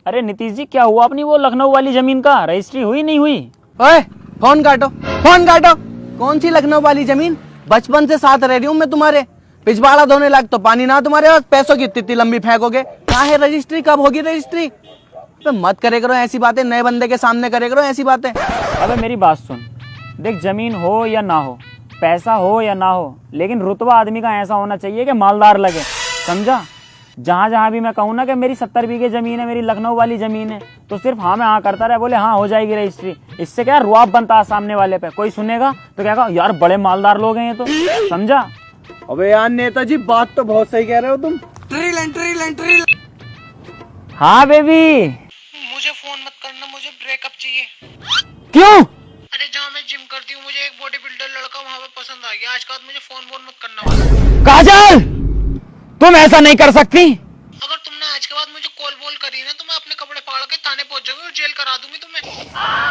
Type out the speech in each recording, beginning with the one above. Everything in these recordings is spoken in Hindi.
अरे नीतीश जी, क्या हुआ अपनी वो लखनऊ वाली जमीन का? रजिस्ट्री हुई नहीं हुई? ओए फोन काटो, फोन काटो। कौन सी लखनऊ वाली जमीन? बचपन से साथ रह रही हूँ मैं तुम्हारे। पिछवाड़ा धोने लायक तो पानी ना तुम्हारे पास, पैसों की इतनी लंबी फेंकोगे। कहाँ है रजिस्ट्री? कब होगी रजिस्ट्री? तो मत करे करो ऐसी बातें, नए बंदे के सामने करे करो ऐसी बातें। अबे मेरी बात सुन, देख जमीन हो या ना हो, पैसा हो या ना हो, लेकिन रुतबा आदमी का ऐसा होना चाहिए कि मालदार लगे, समझा? जहाँ जहाँ भी मैं कहूँ ना कि मेरी 70 बीघे जमीन है, मेरी लखनऊ वाली जमीन है, तो सिर्फ हाँ में हाँ करता रहे, बोले हाँ हो जाएगी रजिस्ट्री। इससे क्या रुआब बनता है सामने वाले पे, कोई सुनेगा तो क्या कहा यार बड़े मालदार लोग हैं ये तो, समझा? अबे यार नेताजी, बात तो बहुत सही कह रहे हो तुम। हाँ बेबी। मुझे फोन मत करना, मुझे ब्रेकअप चाहिए। क्यों? अरे जहाँ मैं जिम करती हूँ, मुझे एक बॉडी बिल्डर लड़का वहाँ पे पसंद आ गया। आज के बाद मुझे फोन मत करना। काजल, तुम ऐसा नहीं कर सकती। अगर तुमने आज के बाद मुझे कॉल बोल करी ना, तो मैं अपने कपड़े फाड़ के थाने पहुँच जाऊंगी और जेल करा दूंगी तुम्हें।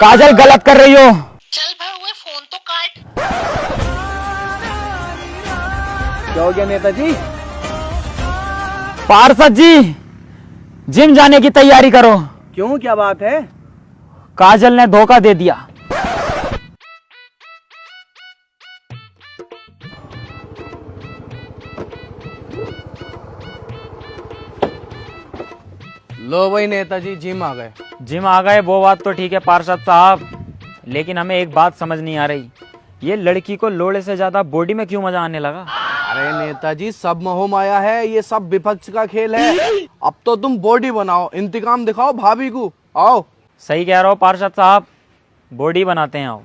काजल गलत कर रही हो। चल भाई हुए, फोन तो काट। क्या हो गया नेताजी? पार्षद जी, जिम जाने की तैयारी करो। क्यों, क्या बात है? काजल ने धोखा दे दिया। लो भाई नेताजी, जिम आ गए। जिम आ गए वो बात तो ठीक है पार्षद साहब, लेकिन हमें एक बात समझ नहीं आ रही, ये लड़की को लोड़े से ज्यादा बॉडी में क्यों मजा आने लगा? अरे नेताजी, सब मोह माया है, ये सब विपक्ष का खेल है। अब तो तुम बॉडी बनाओ, इंतकाम दिखाओ भाभी को। आओ। सही कह रहे हो पार्षद साहब, बॉडी बनाते हैं। आओ।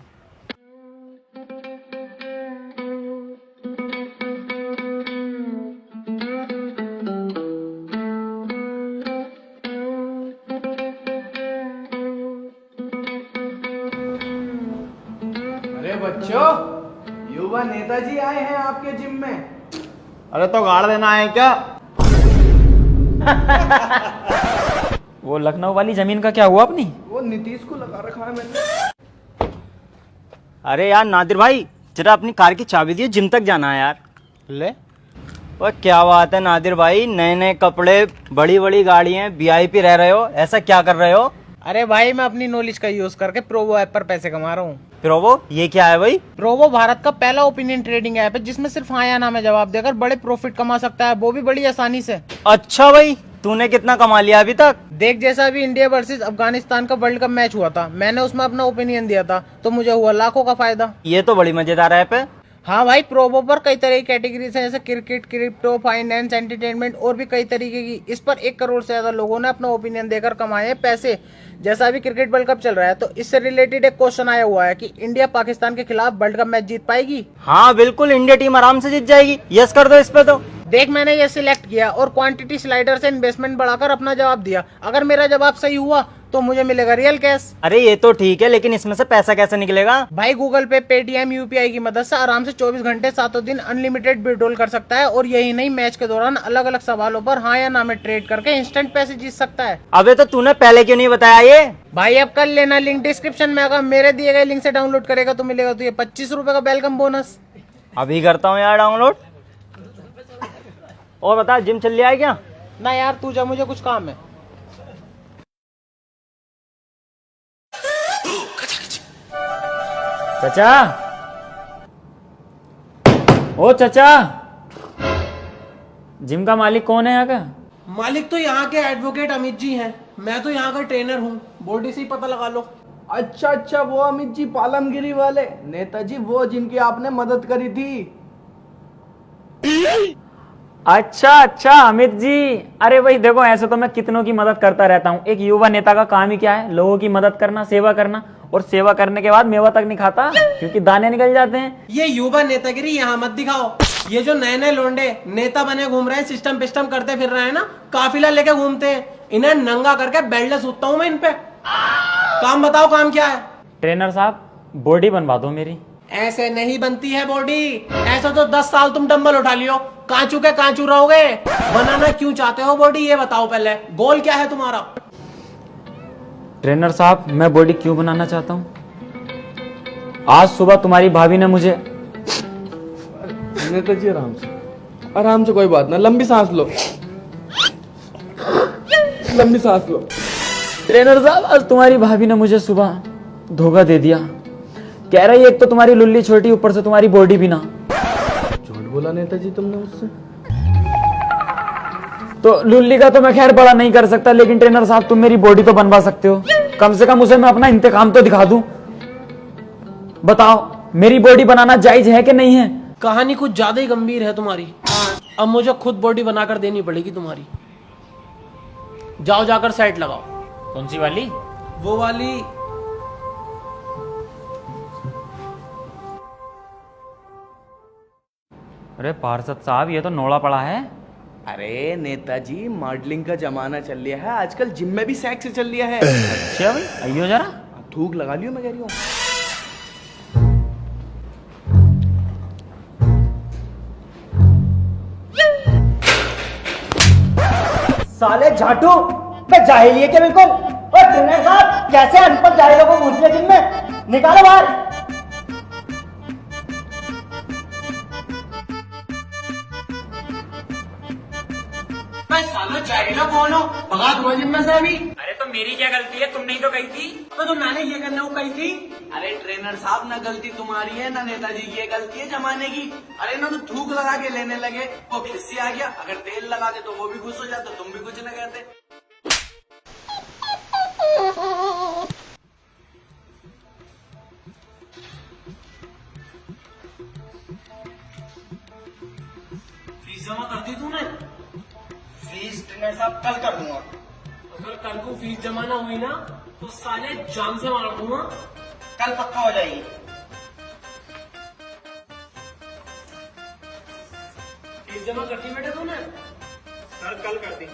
अरे बच्चों, युवा नेताजी आए हैं आपके जिम में। अरे तो गाड़ देना है क्या? वो लखनऊ वाली जमीन का क्या हुआ अपनी? वो नीतीश को लगा रखा है मैंने। अरे यार नादिर भाई, जरा अपनी कार की चाबी दियो, जिम तक जाना है यार। ले। और क्या बात है नादिर भाई, नए नए कपड़े, बड़ी बड़ी गाड़ियां, वीआईपी रह रहे हो, ऐसा क्या कर रहे हो? अरे भाई, मैं अपनी नॉलेज का यूज करके प्रोवो ऐप पर पैसे कमा रहा हूँ। प्रोवो, ये क्या है भाई? प्रोवो भारत का पहला ओपिनियन ट्रेडिंग ऐप है, जिसमें सिर्फ हाँ या ना में जवाब देकर बड़े प्रॉफिट कमा सकता है, वो भी बड़ी आसानी से। अच्छा भाई, तूने कितना कमा लिया अभी तक? देख, जैसा अभी इंडिया वर्सेस अफगानिस्तान का वर्ल्ड कप मैच हुआ था, मैंने उसमें अपना ओपिनियन दिया था, तो मुझे हुआ लाखों का फायदा। ये तो बड़ी मजेदार ऐप है। हाँ भाई, प्रोवो पर कई तरह की कैटेगरीज हैं, जैसे क्रिकेट, क्रिप्टो, फाइनेंस, एंटरटेनमेंट और भी कई तरीके की। इस पर 1 करोड़ से ज्यादा लोगों ने अपना ओपिनियन देकर कमाए हैं पैसे। जैसा अभी क्रिकेट वर्ल्ड कप चल रहा है, तो इससे रिलेटेड एक क्वेश्चन आया हुआ है कि इंडिया पाकिस्तान के खिलाफ वर्ल्ड कप मैच जीत पाएगी? हाँ बिल्कुल, इंडिया टीम आराम से जीत जाएगी। यस कर दो इस पे तो। देख, मैंने ये सिलेक्ट किया और क्वांटिटी स्लाइडर से इन्वेस्टमेंट बढ़ाकर अपना जवाब दिया। अगर मेरा जवाब सही हुआ तो मुझे मिलेगा रियल कैश। अरे ये तो ठीक है, लेकिन इसमें से पैसा कैसे निकलेगा? भाई, गूगल पे, पेटीएम, यूपीआई की मदद से आराम से 24 घंटे 7 दिन अनलिमिटेड विड्रॉल कर सकता है। और यही नहीं, मैच के दौरान अलग अलग सवालों पर हाँ या ना में ट्रेड करके इंस्टेंट पैसे जीत सकता है। अबे तो तूने पहले क्यों नहीं बताया ये? भाई अब कर लेना, लिंक डिस्क्रिप्शन में। अगर मेरे दिए गए लिंक से डाउनलोड करेगा तो मिलेगा तुझे 25 रुपए का वेलकम बोनस। अभी करता हूँ यार डाउनलोड। और बता, जिम चल लिया है क्या? ना यार, तू जा, मुझे कुछ काम है। चचा, ओ चचा, जिम का मालिक कौन है यहाँ का? मालिक तो यहाँ के एडवोकेट अमित जी हैं। मैं तो यहाँ का ट्रेनर हूँ, बॉडी से ही पता लगा लो। अच्छा अच्छा, वो अमित जी पालमगिरी वाले नेताजी, वो जिनकी आपने मदद करी थी। अच्छा अच्छा अमित जी, अरे भाई देखो, ऐसे तो मैं कितनों की मदद करता रहता हूँ। एक युवा नेता का काम ही क्या है? लोगों की मदद करना, सेवा करना। और सेवा करने के बाद मेवा तक नहीं खाता, क्योंकि दाने निकल जाते हैं। ये युवा नेतागिरी यहाँ मत दिखाओ। ये जो नए नए लोंडे नेता बने घूम रहे हैं, सिस्टम पिस्टम करते फिर रहे हैं ना, काफिला लेके घूमते हैं, इन्हें नंगा करके बेल्ट से सूतता हूँ मैं इन पे। काम बताओ, काम क्या है? ट्रेनर साहब, बॉडी बनवा दो मेरी। ऐसे नहीं बनती है बॉडी। ऐसा तो 10 साल तुम डंबल उठा लियो, कांचू के कांचू रहोगे। बनाना क्यों चाहते हो बॉडी, ये बताओ पहले। गोल क्या है तुम्हारा? ट्रेनर साहब, मैं बॉडी क्यों बनाना चाहता हूँ? आज सुबह तुम्हारी भाभी ने मुझे। नेताजी आराम से, कोई बात ना। लंबी सांस लो, लंबी सांस लो। ट्रेनर साहब, आज तुम्हारी भाभी ने मुझे सुबह धोखा दे दिया। कह रही एक तो तुम्हारी लुल्ली छोटी, ऊपर से तुम्हारी बॉडी भी ना। झूठ बोला नेताजी तुमने मुझसे। तो लुल्ली का तो मैं खैर बड़ा नहीं कर सकता, लेकिन ट्रेनर साहब तुम मेरी बॉडी तो बनवा सकते हो। कम से कम उसे मैं अपना इंतकाम तो दिखा दूं। बताओ मेरी बॉडी बनाना जायज है कि नहीं है? कहानी कुछ ज्यादा ही गंभीर है तुम्हारी। अब मुझे खुद बॉडी बनाकर देनी पड़ेगी तुम्हारी। जाओ जाकर सेट लगाओ। कौन सी वाली? वो वाली। अरे पार्षद साहब, ये तो नोड़ा पड़ा है। अरे नेताजी, मॉडलिंग का जमाना चल लिया है आजकल, जिम में भी सेक्स चल लिया है। अच्छा भाई, आइयो जरा। थूक लगा लियो, मैं कह रही हूँ। साले झाटू, मैं जाहिल है क्या बिल्कुल? और ट्रेनर साहब, कैसे अनपढ़ जाहिलों को घुस लिया जिम में? निकालो बाहर। सालो जाहिलो कौन हो? भगा दूंगा जिम में से अभी। अरे तो मेरी क्या गलती है? तुमने ही तो कही थी। तो मैंने ये करने को कही थी। अरे ट्रेनर साहब, ना गलती तुम्हारी है ना नेताजी की, ये गलती है जमाने की। अरे ना तो थूक लगा के लेने लगे, वो खिस्सी आ गया। अगर तेल लगा दे तो वो भी खुश हो जाते, तुम भी कुछ न कहते। फीस जमा कर दी तूने? फीस ट्रेनर साहब कल कर दूंगा। अगर कल को फीस जमा ना हुई ना तो साले जान से मार दूंगा। कल पक्का हो जाएगी। फीस जमा कर दी बेटे तूने? सर कल कर दी।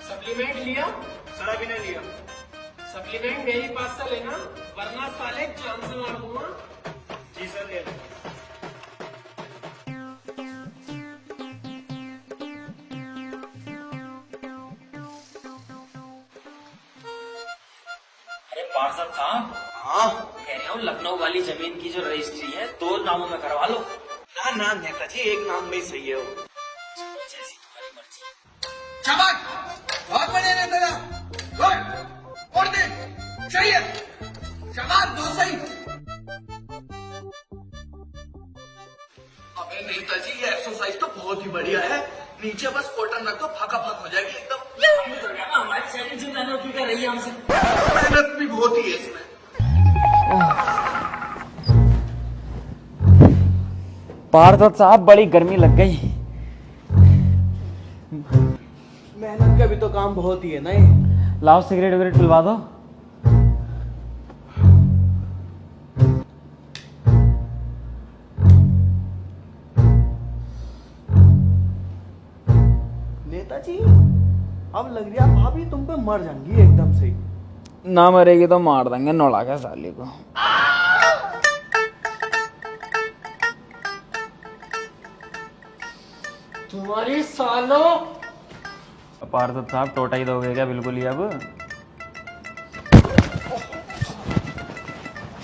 सप्लीमेंट लिया? सर अभी नहीं लिया। सप्लीमेंट मेरी पास से लेना, वरना साले जान से मार दूंगा। जी सर ले लो। पार्षद साहब, हाँ कह रहा हूँ लखनऊ वाली जमीन की जो रजिस्ट्री है 2 नामों में करवा लो। ना ना नेताजी, एक नाम में ही सही है वो। जैसी तुम्हारी मर्जी। शाबाश, बहुत बढ़िया नेता। गुड, और दे, सही है। शाबाश, दो सही। अबे नेताजी, ये एक्सरसाइज तो बहुत ही बढ़िया है। नीचे बस कॉटन रख दो, फका फक हो जाएगी एकदम। हमारी सैलरी जिम जाने की कर रही है हमसे। मेहनत भी बहुत ही है इसमें। पार्षद साहब, बड़ी गर्मी लग गई। मेहनत का भी तो काम बहुत ही है ना ये। लाओ सिगरेट विगरेट पिलवा दो। नेताजी, अब लग रहा भाभी तुम पे मर जाएंगी एकदम से। ना मरेगी तो मार देंगे नोड़ा के साली को। तुम्हारी सालो। पार्षद साहब, टोटा ही दोगे क्या बिल्कुल ही अब?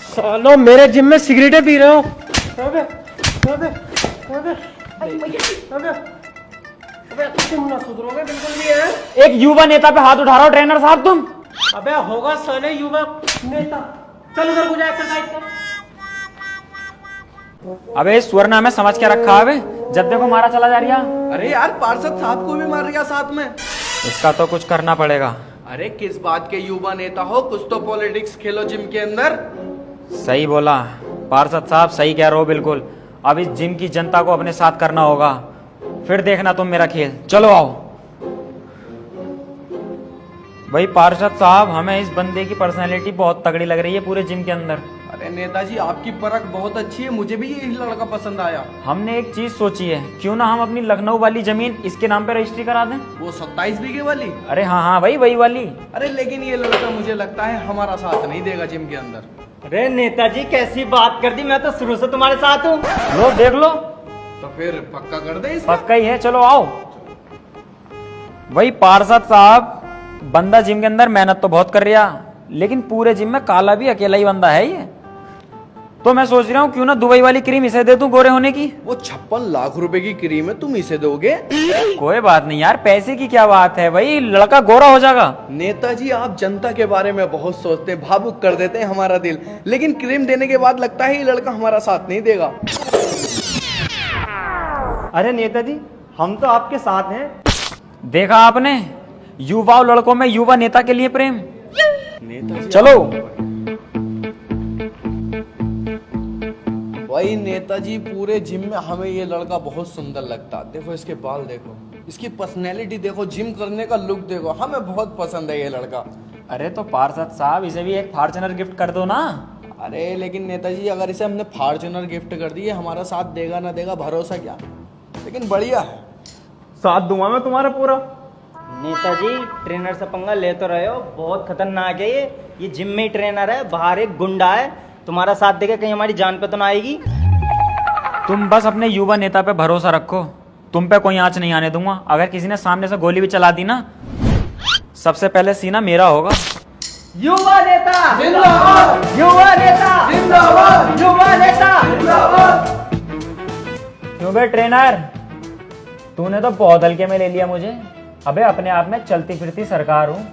सालो मेरे जिम में सिगरेटें पी रहे हो? अबे अबे अबे अबे अबे, तुम ना सुधरोगे बिल्कुल भी है। एक युवा नेता पे हाथ उठा रहा हो ट्रेनर साहब तुम। अबे होगा साले युवक नेता। चल उधर को जा, एक्सरसाइज कर। अबे स्वर्ण हमें समझ के रखा है, जब देखो मारा चला जा रहा। अरे यार, पार्षद साहब को भी मार रहा साथ में। इसका तो कुछ करना पड़ेगा। अरे किस बात के युवा नेता हो, कुछ तो पॉलिटिक्स खेलो जिम के अंदर। सही बोला पार्षद साहब, सही कह रहे हो बिल्कुल। अब इस जिम की जनता को अपने साथ करना होगा, फिर देखना तुम मेरा खेल। चलो आओ। भाई पार्षद साहब, हमें इस बंदे की पर्सनैलिटी बहुत तगड़ी लग रही है पूरे जिम के अंदर। अरे नेताजी, आपकी परख बहुत अच्छी है, मुझे भी यही लड़का पसंद आया। हमने एक चीज सोची है, क्यों ना हम अपनी लखनऊ वाली जमीन इसके नाम पे रजिस्ट्री करा दें। वो 27 बीघे वाली? अरे हाँ हाँ भाई, वही वाली। अरे लेकिन ये लड़का मुझे लगता है हमारा साथ नहीं देगा जिम के अंदर। अरे नेताजी, कैसी बात कर दी, मैं तो शुरू से तुम्हारे साथ हूँ। लो देख लो। तो फिर पक्का कर दे इसका? पक्का ही है, चलो आओ। वही पार्षद साहब, बंदा जिम के अंदर मेहनत तो बहुत कर रहा, लेकिन पूरे जिम में काला भी अकेला ही बंदा है ये। तो मैं सोच रहा हूँ क्यों ना दुबई वाली क्रीम इसे दे दूं गोरे होने की। वो 56 लाख रुपए की क्रीम है, तुम इसे दोगे? कोई बात नहीं यार, पैसे की क्या बात है भाई, लड़का गोरा हो जाएगा। नेताजी आप जनता के बारे में बहुत सोचते हैं, भावुक कर देते हैं हमारा दिल, लेकिन क्रीम देने के बाद लगता है ये लड़का हमारा साथ नहीं देगा। अरे नेताजी, हम तो आपके साथ हैं। देखा आपने, युवा लड़कों में युवा नेता के लिए प्रेम। नेताजी चलो। भाई नेताजी पूरे जिम में हमें ये लड़का बहुत सुंदर लगता। देखो इसके बाल देखो, इसकी पर्सनैलिटी देखो, जिम करने का लुक देखो, हमें बहुत पसंद है ये लड़का। अरे तो पार्षद साहब इसे भी एक फॉर्च्यूनर गिफ्ट कर दो ना। अरे लेकिन नेताजी अगर इसे हमने फॉर्च्यूनर गिफ्ट कर दी, हमारा साथ देगा ना देगा भरोसा क्या, लेकिन बढ़िया है। साथ दूंगा मैं तुम्हारा पूरा। नेताजी ट्रेनर से पंगा ले तो रहे हो, बहुत खतरनाक है ये जिम में ही ट्रेनर है, बाहर एक गुंडा है, तुम्हारा साथ देगा कहीं हमारी जान पे तो ना आएगी। तुम बस अपने युवा नेता पे भरोसा रखो, तुम पे कोई आंच नहीं आने दूंगा। अगर किसी ने सामने से गोली भी चला दी ना, सबसे पहले सीना मेरा होगा। युवा नेता जिंदाबाद, युवा नेता जिंदाबाद, युवा नेता जिंदाबाद। क्यों बे ट्रेनर, तूने तो बहुत हल्के में ले लिया मुझे। अबे अपने आप में चलती फिरती सरकार हूँ,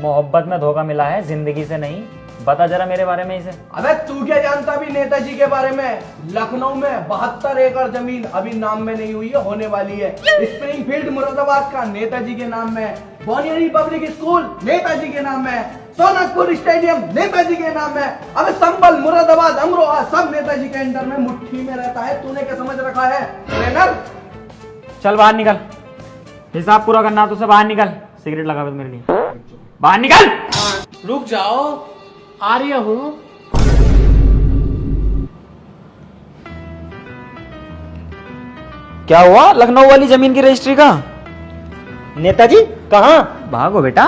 मोहब्बत में धोखा मिला है, जिंदगी से नहीं। बता जरा मेरे बारे में इसे। अबे तू क्या जानता भी नेताजी के बारे में? लखनऊ में 72 एकड़ जमीन अभी नाम में नहीं हुई है, होने वाली है। स्प्रिंगफील्ड मुरादाबाद का नेताजी के नाम में, बोनियरी पब्लिक स्कूल नेताजी के नाम में, सोनापुर स्टेडियम नेताजी के नाम में, अबे संबल, मुरादाबाद, अमरोहा सब नेताजी के अंडर में मुट्ठी में रहता है। तूने क्या समझ रखा है ट्रेनर? चल बाहर निकल, हिसाब पूरा करना तो से बाहर निकल। सिगरेट लगा मेरे लिए, बाहर निकल। रुक जाओ, आ रही हूँ। क्या हुआ लखनऊ वाली जमीन की रजिस्ट्री का? नेताजी कहाँ? भागो बेटा।